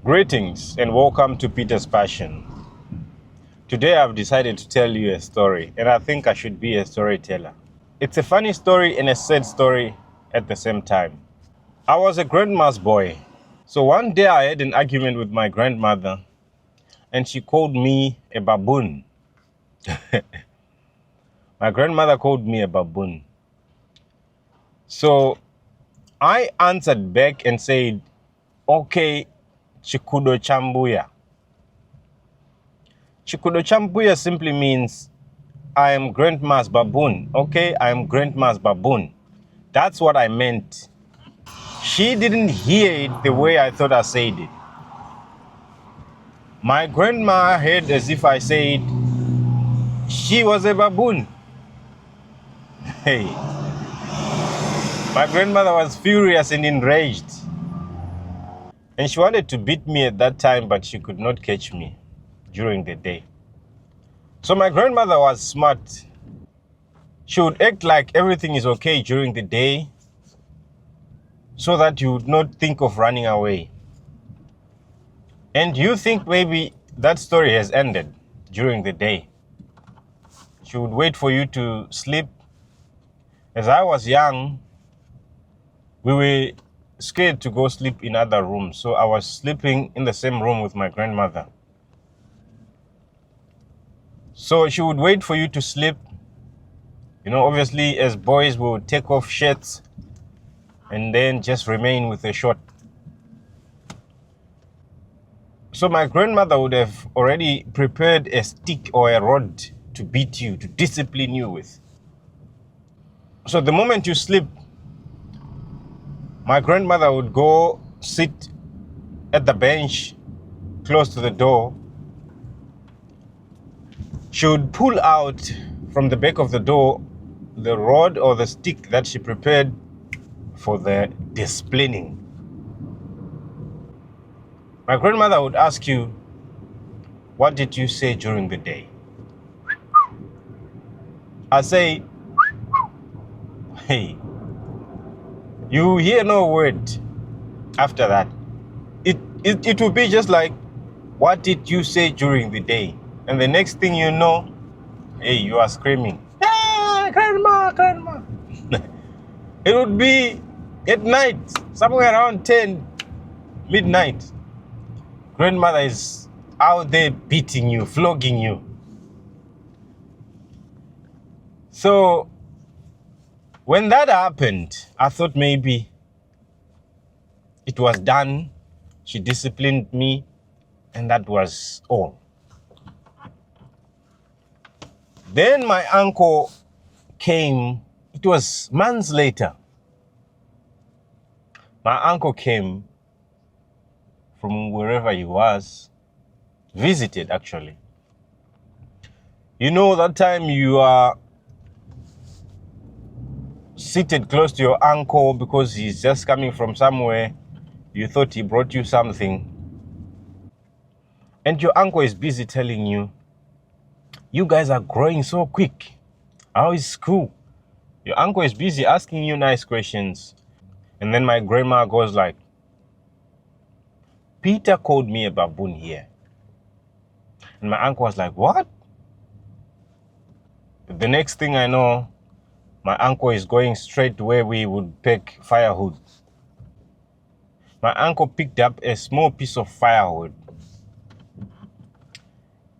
Greetings and welcome to Peter's Passion. Today I've decided to tell you a story, and I think I should be a storyteller. It's a funny story and a sad story at the same time. I was a grandma's boy. So one day I had an argument with my grandmother, and she called me a baboon. My grandmother called me a baboon. So I answered back and said, okay, Chikudo Chambuya. Chikudo Chambuya simply means I am grandma's baboon. Okay, I am grandma's baboon. That's what I meant. She didn't hear it the way I thought I said it. My grandma heard as if I said she was a baboon. Hey, my grandmother was furious and enraged. And she wanted to beat me at that time, but she could not catch me during the day. So my grandmother was smart. She would act like everything is okay during the day so that you would not think of running away. And you think maybe that story has ended during the day. She would wait for you to sleep. As I was young, we were scared to go sleep in other rooms. So I was sleeping in the same room with my grandmother. So she would wait for you to sleep. You know, obviously as boys we would take off shirts and then just remain with a short. So my grandmother would have already prepared a stick or a rod to beat you, to discipline you with. So the moment you sleep, my grandmother would go sit at the bench close to the door. She would pull out from the back of the door the rod or the stick that she prepared for the disciplining. My grandmother would ask you, what did you say during the day? I say, hey, you hear no word after that. It will be just like, what did you say during the day? And the next thing you know, hey, you are screaming, hey, grandma, grandma. It would be at night, somewhere around 10 midnight. Grandmother is out there beating you, flogging you. So when that happened, I thought maybe it was done. She disciplined me, and that was all. Then my uncle came. It was months later. My uncle came from wherever he was, visited actually. You know, that time you are seated close to your uncle because he's just coming from somewhere. You thought he brought you something. And your uncle is busy telling you, you guys are growing so quick. How is school? Your uncle is busy asking you nice questions. And then my grandma goes like, Peter called me a baboon here. And my uncle was like, what? The next thing I know, my uncle is going straight to where we would pack firewood. My uncle picked up a small piece of firewood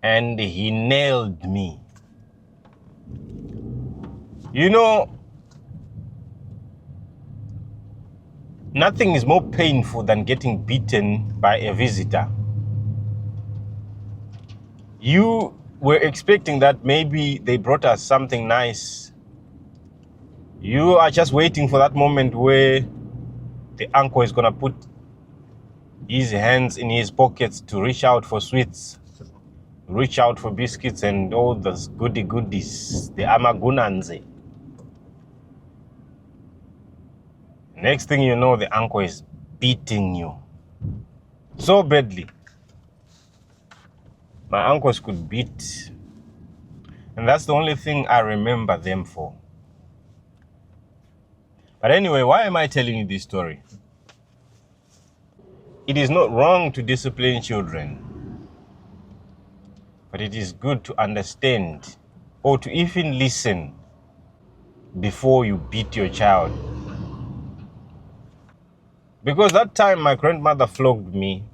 and he nailed me. You know, nothing is more painful than getting beaten by a visitor. You were expecting that maybe they brought us something nice. You are just waiting for that moment where the uncle is gonna put his hands in his pockets to reach out for sweets, reach out for biscuits and all those goodies, the amagunanze. Next thing you know, the uncle is beating you so badly. My uncles could beat, and that's the only thing I remember them for. But anyway, why am I telling you this story? It is not wrong to discipline children, but it is good to understand or to even listen before you beat your child. Because that time my grandmother flogged me,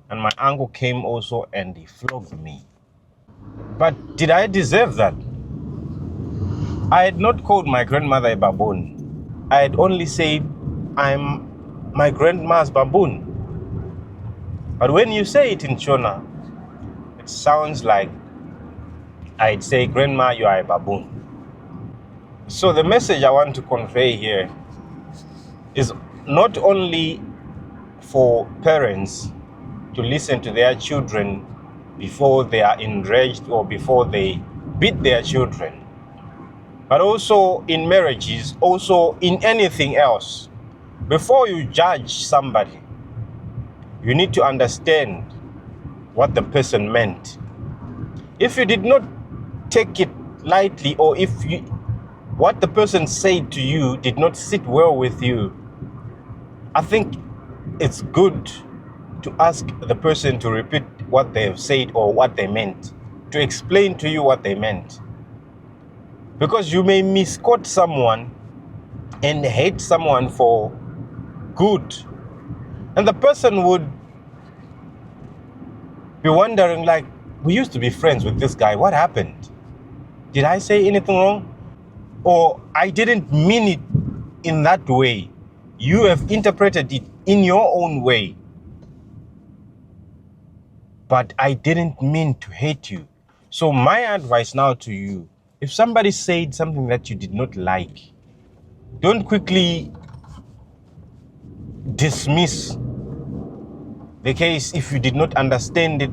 and my uncle came also and he flogged me. But did I deserve that? I had not called my grandmother a baboon. I had only said, I'm my grandma's baboon. But when you say it in Shona, it sounds like I'd say, Grandma, you are a baboon. So the message I want to convey here is not only for parents to listen to their children before they are enraged or before they beat their children, but also in marriages, also in anything else. Before you judge somebody, you need to understand what the person meant. If you did not take it lightly, or if what the person said to you did not sit well with you, I think it's good to ask the person to repeat what they have said or what they meant, to explain to you what they meant. Because you may misquote someone and hate someone for good, and the person would be wondering, like, we used to be friends with this guy, what happened? Did I say anything wrong? Or I didn't mean it in that way. You have interpreted it in your own way. But I didn't mean to hate you. So my advice now to you, if somebody said something that you did not like, don't quickly dismiss the case if you did not understand it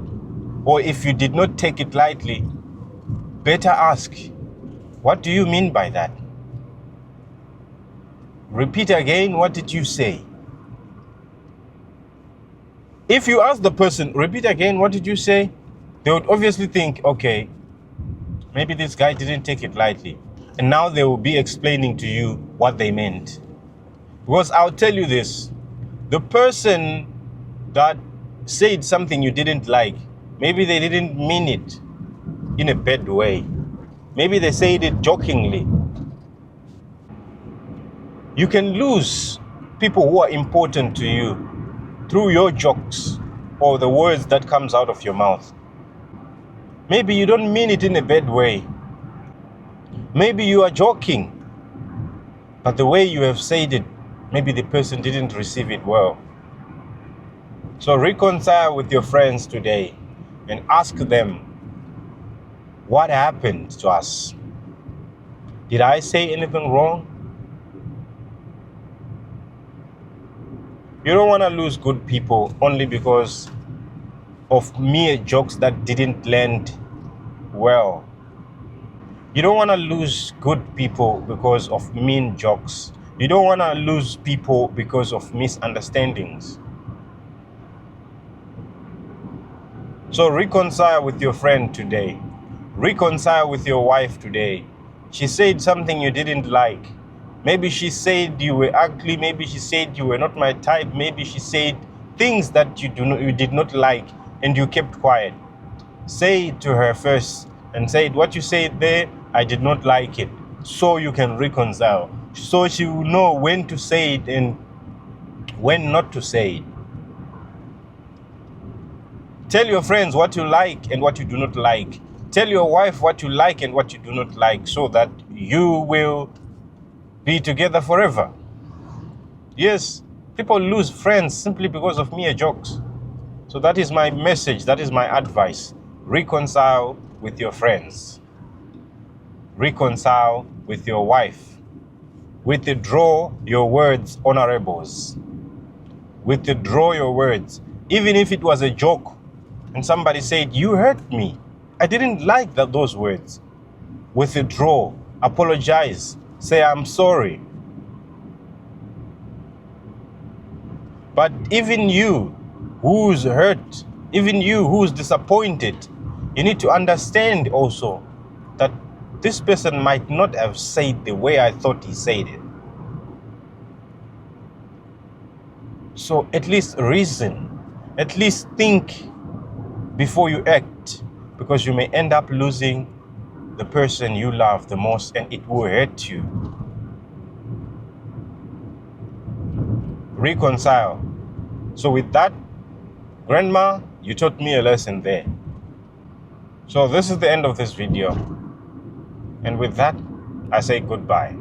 or if you did not take it lightly. Better ask, what do you mean by that? Repeat again, what did you say? If you ask the person, repeat again, what did you say? They would obviously think, okay, maybe this guy didn't take it lightly. And now they will be explaining to you what they meant. Because I'll tell you this, the person that said something you didn't like, maybe they didn't mean it in a bad way. Maybe they said it jokingly. You can lose people who are important to you through your jokes or the words that comes out of your mouth. Maybe you don't mean it in a bad way. Maybe you are joking, but the way you have said it, maybe the person didn't receive it well. So reconcile with your friends today and ask them, what happened to us? Did I say anything wrong? You don't want to lose good people only because of mere jokes that didn't land well. You don't want to lose good people because of mean jokes. You don't want to lose people because of misunderstandings. So reconcile with your friend today. Reconcile with your wife today. She said something you didn't like. Maybe she said you were ugly. Maybe she said you were not my type. Maybe she said things that you did not like, and you kept quiet. Say it to her first and say, what you said there, I did not like it. So you can reconcile. So she will know when to say it and when not to say it. Tell your friends what you like and what you do not like. Tell your wife what you like and what you do not like, so that you will be together forever. Yes, people lose friends simply because of mere jokes. So that is my message, that is my advice. Reconcile with your friends. Reconcile with your wife. Withdraw your words, honorables. Withdraw your words. Even if it was a joke and somebody said, you hurt me, I didn't like those words. Withdraw, apologize, say I'm sorry. But even you who's hurt, even you who's disappointed, you need to understand also that this person might not have said the way I thought he said it. So at least reason, at least think before you act, because you may end up losing the person you love the most, and it will hurt you. Reconcile. So with that, Grandma, you taught me a lesson there. So this is the end of this video. And with that, I say goodbye.